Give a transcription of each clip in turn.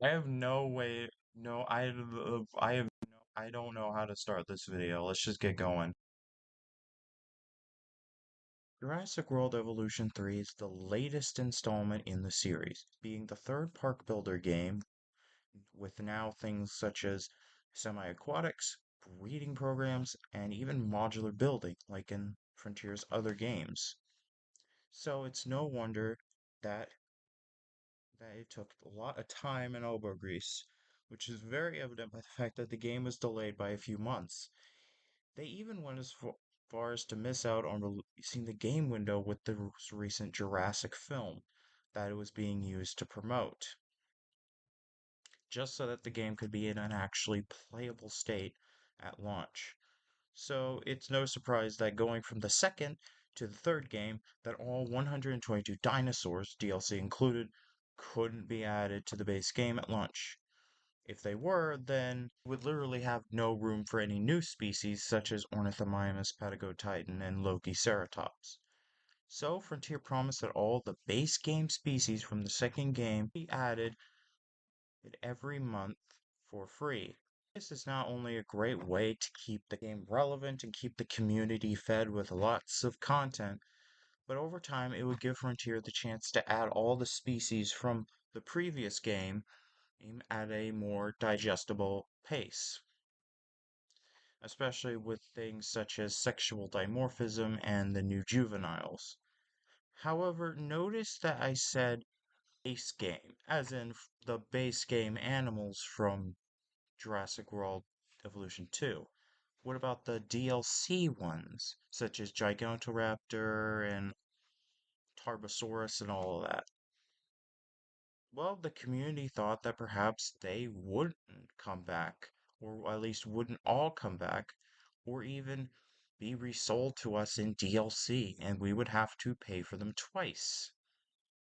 I have no way. No, I have no. I don't know how to start this video. Let's just get going. Jurassic World Evolution 3 is the latest installment in the series, being the third park builder game, with now things such as semi-aquatics, breeding programs, and even modular building, like in Frontier's other games. So it's no wonder that it took a lot of time and elbow grease, which is very evident by the fact that the game was delayed by a few months. They even went as far as to miss out on releasing the game window with the recent Jurassic film that it was being used to promote, just so that the game could be in an actually playable state at launch. So it's no surprise that going from the second to the third game, that all 122 dinosaurs, DLC included, couldn't be added to the base game at launch. If they were, then would literally have no room for any new species such as Ornithomimus patagotitan and Lokiceratops. So Frontier promised that all the base game species from the second game be added every month for free. This is not only a great way to keep the game relevant and keep the community fed with lots of content, but over time it would give Frontier the chance to add all the species from the previous game at a more digestible pace, especially with things such as sexual dimorphism and the new juveniles. However, notice that I said base game, as in the base game animals from Jurassic World Evolution 2. What about the DLC ones, such as Gigantoraptor and Tarbosaurus and all of that? Well, the community thought that perhaps they wouldn't come back, or at least wouldn't all come back, or even be resold to us in DLC, and we would have to pay for them twice.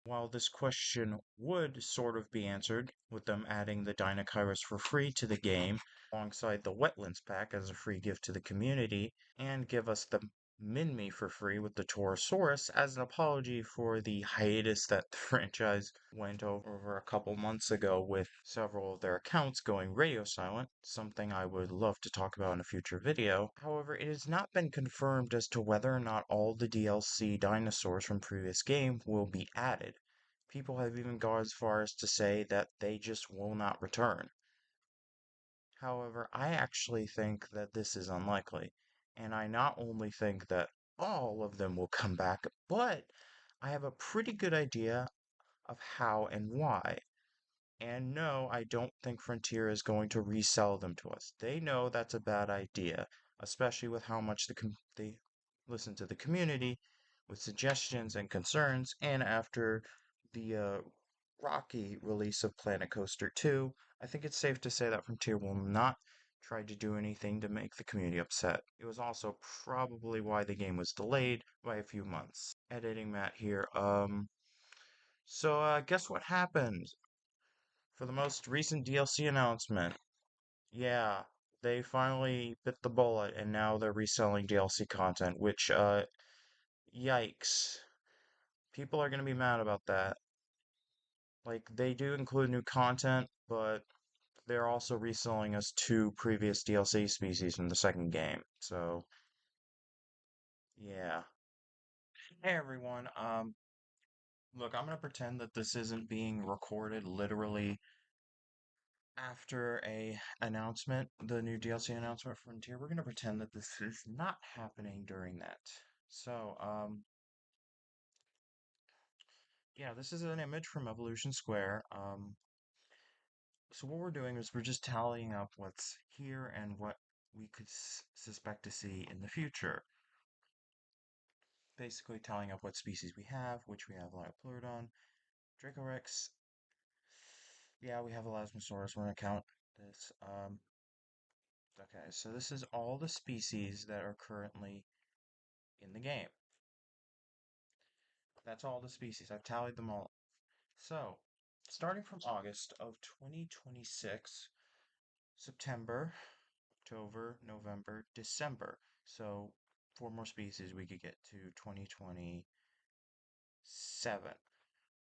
While this question would sort of be answered with them adding the Dinochirus for free to the game alongside the Wetlands pack as a free gift to the community, and give us the Minmi for free with the Torosaurus as an apology for the hiatus that the franchise went over a couple months ago with several of their accounts going radio silent, something I would love to talk about in a future video. However, it has not been confirmed as to whether or not all the DLC dinosaurs from previous game will be added. People have even gone as far as to say that they just will not return. However, I actually think that this is unlikely, and I not only think that all of them will come back, but I have a pretty good idea of how and why. And no, I don't think Frontier is going to resell them to us. They know that's a bad idea, especially with how much they listen to the community with suggestions and concerns. And after the rocky release of Planet Coaster 2, I think it's safe to say that Frontier will not try to do anything to make the community upset. It was also probably why the game was delayed by a few months. Editing Matt here. So guess what happened? For the most recent DLC announcement, yeah, they finally bit the bullet and now they're reselling DLC content, which, yikes. People are gonna be mad about that. Like, they do include new content, but they're also reselling us two previous DLC species from the second game. So, yeah. Hey everyone, look, I'm gonna pretend that this isn't being recorded literally after a announcement, the new DLC announcement for Frontier. We're gonna pretend that this is not happening during that. So, yeah, this is an image from Evolution Square. So what we're doing is we're just tallying up what's here and what we could suspect to see in the future. Basically tallying up what species we have, which we have Liopleurodon, Dracorex. Yeah, we have Elasmosaurus. We're gonna count this. Okay, so this is all the species that are currently in the game. That's all the species. I've tallied them all. So, starting from August of 2026, September, October, November, December. So, four more species we could get to 2027.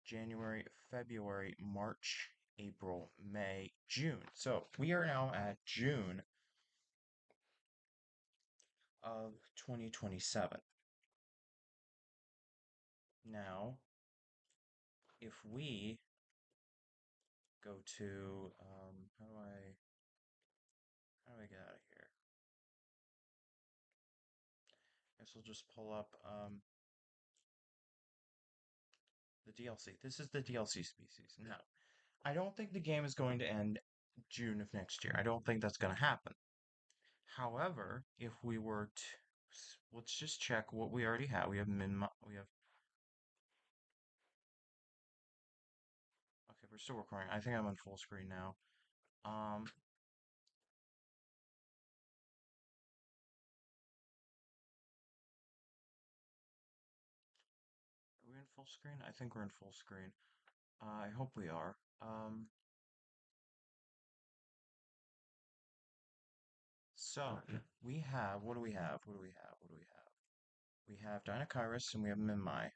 January, February, March, April, May, June. So we are now at June of 2027. Now, if we go to, how do I get out of here? I guess we'll just pull up the DLC. This is the DLC species. Now, I don't think the game is going to end June of next year. I don't think that's going to happen. However, if we were to, let's just check what we already have. Okay, we're still recording. I think I'm on full screen now. Um, are we in full screen? I think we're in full screen. I hope we are. So we have, what do we have? What do we have? What do we have? We have Dinochirus and we have Mimai.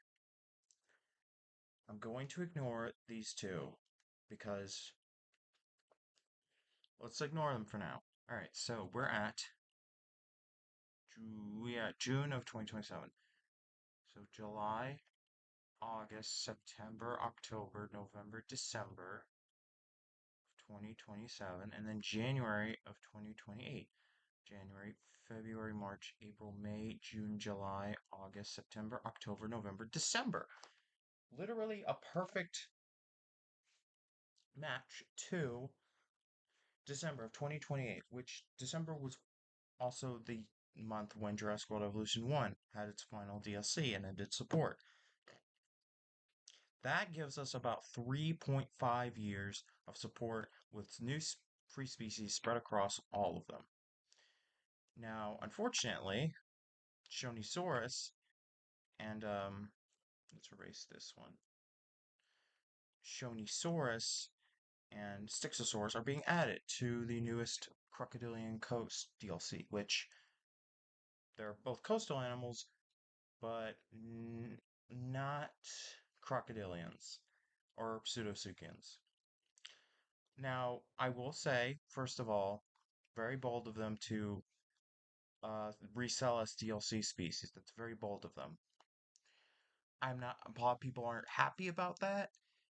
I'm going to ignore these two because let's ignore them for now. All right, so we're at June of 2027. So July, August, September, October, November, December of 2027, and then January of 2028. January, February, March, April, May, June, July, August, September, October, November, December. Literally a perfect match to December of 2028, which December was also the month when Jurassic World Evolution 1 had its final DLC and ended support. That gives us about 3.5 years of support with new free species spread across all of them. Now, unfortunately, Shonisaurus and let's erase this one. Shonisaurus and Styxosaurus are being added to the newest Crocodilian Coast DLC, which they're both coastal animals, but not crocodilians or pseudosuchians. Now, I will say, first of all, very bold of them to resell as DLC species. That's very bold of them. I'm not, a lot of people aren't happy about that.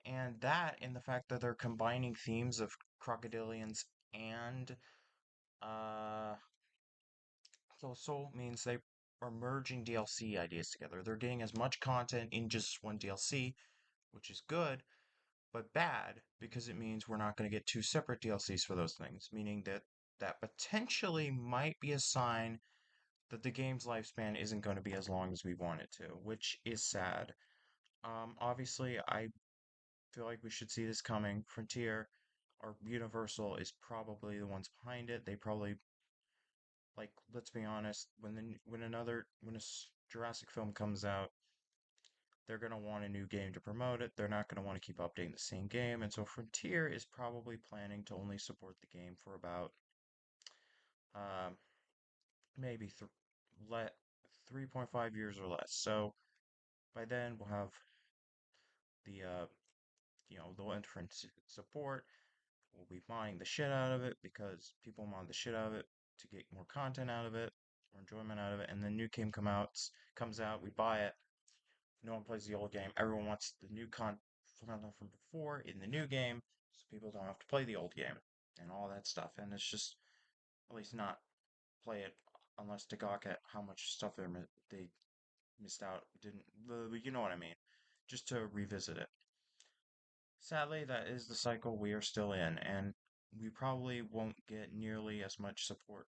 And that, in the fact that they're combining themes of crocodilians and uh, coastal means they are merging DLC ideas together. They're getting as much content in just one DLC, which is good, but bad because it means we're not going to get two separate DLCs for those things, meaning that that potentially might be a sign that the game's lifespan isn't going to be as long as we want it to, which is sad. Obviously, I feel like we should see this coming. Frontier or Universal is probably the ones behind it. They probably, like, let's be honest, when a Jurassic film comes out, they're going to want a new game to promote it. They're not going to want to keep updating the same game. And so Frontier is probably planning to only support the game for about um, maybe let 3.5 years or less. So by then we'll have the they'll enter into support. We'll be mining the shit out of it because people mine the shit out of it to get more content out of it, more enjoyment out of it. And then new game comes out, we buy it. No one plays the old game. Everyone wants the new content from before in the new game, so people don't have to play the old game and all that stuff. And it's just at least not play it unless to gawk at how much stuff they missed out. Didn't you know what I mean? Just to revisit it. Sadly, that is the cycle we are still in, and we probably won't get nearly as much support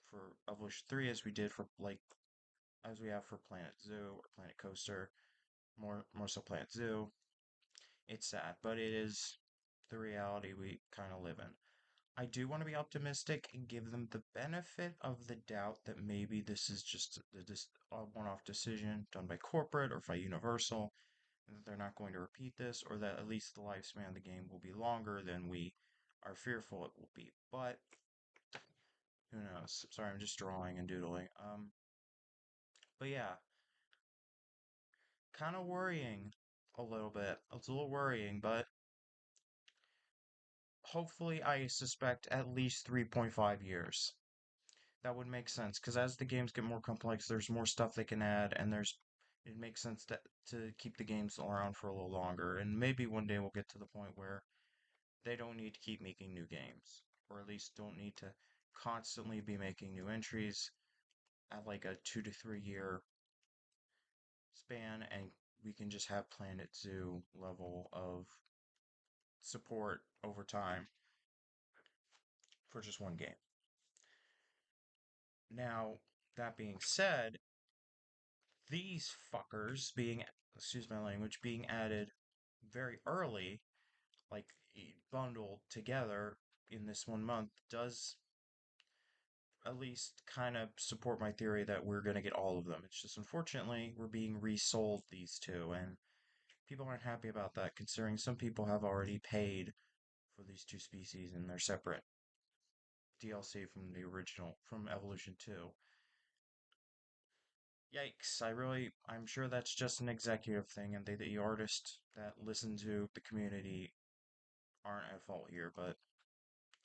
for Evolution 3 as we did for as we have for Planet Zoo or Planet Coaster, more so Planet Zoo. It's sad, but it is the reality we kind of live in. I do want to be optimistic and give them the benefit of the doubt that maybe this is just a one-off decision done by corporate or by Universal, and that they're not going to repeat this, or that at least the lifespan of the game will be longer than we are fearful it will be. But who knows? Sorry, I'm just drawing and doodling. But yeah, kind of worrying a little bit. It's a little worrying, but hopefully, I suspect at least 3.5 years. That would make sense because as the games get more complex, there's more stuff they can add, and it makes sense to keep the games around for a little longer. And maybe one day we'll get to the point where they don't need to keep making new games, or at least don't need to constantly be making new entries at like a 2 to 3 year span, and we can just have Planet Zoo level of support over time for just one game. Now, that being said, these fuckers being, excuse my language, being added very early, like bundled together in this 1 month, does at least kind of support my theory that we're going to get all of them. It's just unfortunately we're being resold these two, and people aren't happy about that, considering some people have already paid for these two species in their separate DLC from the original, from Evolution 2. Yikes, I'm sure that's just an executive thing, and the artists that listen to the community aren't at fault here, but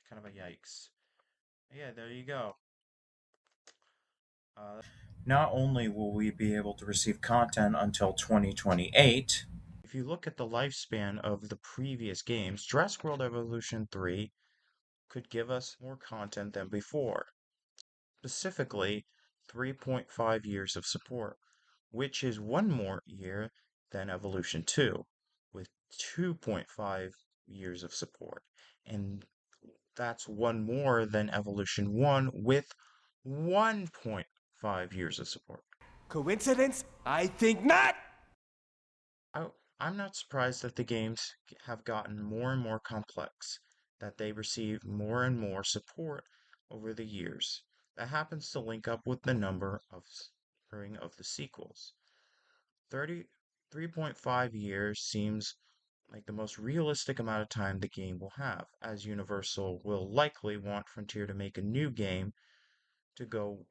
kind of a yikes. Yeah, there you go. Not only will we be able to receive content until 2028, if you look at the lifespan of the previous games, Jurassic World Evolution 3 could give us more content than before, specifically 3.5 years of support, which is one more year than Evolution 2, with 2.5 years of support. And that's one more than Evolution 1 with 1.5 years of support. Coincidence? I think not! I, I'm not surprised that the games have gotten more and more complex, that they receive more and more support over the years. That happens to link up with the number of of the sequels. 3.5 years seems like the most realistic amount of time the game will have, as Universal will likely want Frontier to make a new game to go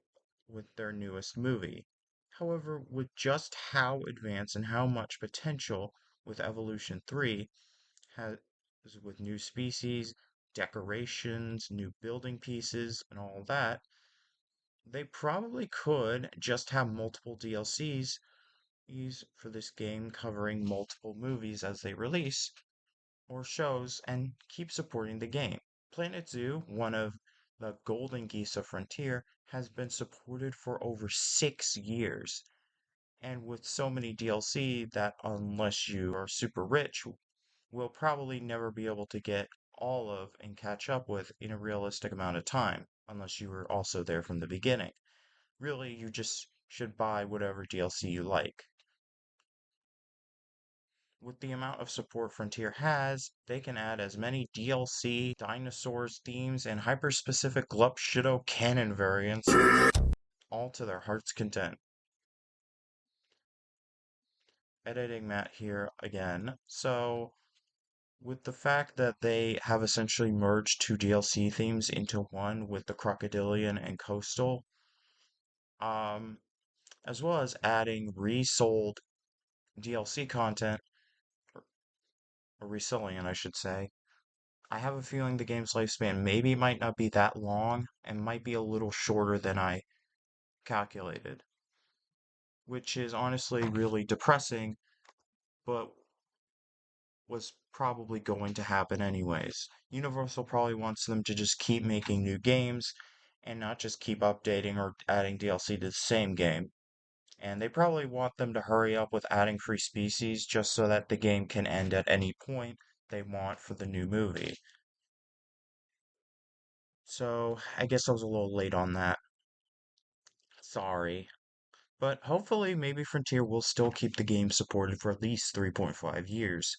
with their newest movie. However, with just how advanced and how much potential with Evolution 3 has with new species, decorations, new building pieces, and all that, they probably could just have multiple DLCs for this game covering multiple movies as they release, or shows, and keep supporting the game. Planet Zoo, one of the golden geese of Frontier, has been supported for over 6 years. And with so many DLC that, unless you are super rich, will probably never be able to get all of and catch up with in a realistic amount of time, unless you were also there from the beginning. Really, you just should buy whatever DLC you like. With the amount of support Frontier has, they can add as many DLC, dinosaurs, themes, and hyper-specific Glup Shido canon variants, all to their heart's content. Editing Matt here again. So, with the fact that they have essentially merged two DLC themes into one with the Crocodilian and Coastal, um, as well as adding resold DLC content, or reselling it, I should say, I have a feeling the game's lifespan maybe might not be that long and might be a little shorter than I calculated, which is honestly really depressing, but was probably going to happen anyways. Universal probably wants them to just keep making new games and not just keep updating or adding DLC to the same game. And they probably want them to hurry up with adding free species just so that the game can end at any point they want for the new movie. So I guess I was a little late on that. Sorry. But hopefully, maybe Frontier will still keep the game supported for at least 3.5 years.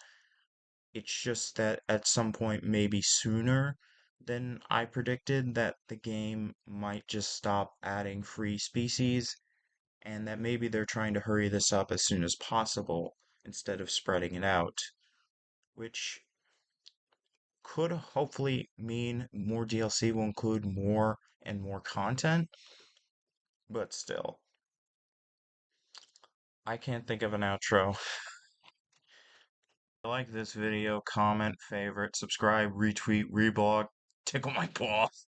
It's just that at some point, maybe sooner than I predicted, that the game might just stop adding free species, and that maybe they're trying to hurry this up as soon as possible instead of spreading it out, which could hopefully mean more DLC will include more and more content, but still, I can't think of an outro. Like this video, comment, favorite, subscribe, retweet, reblog, tickle my balls.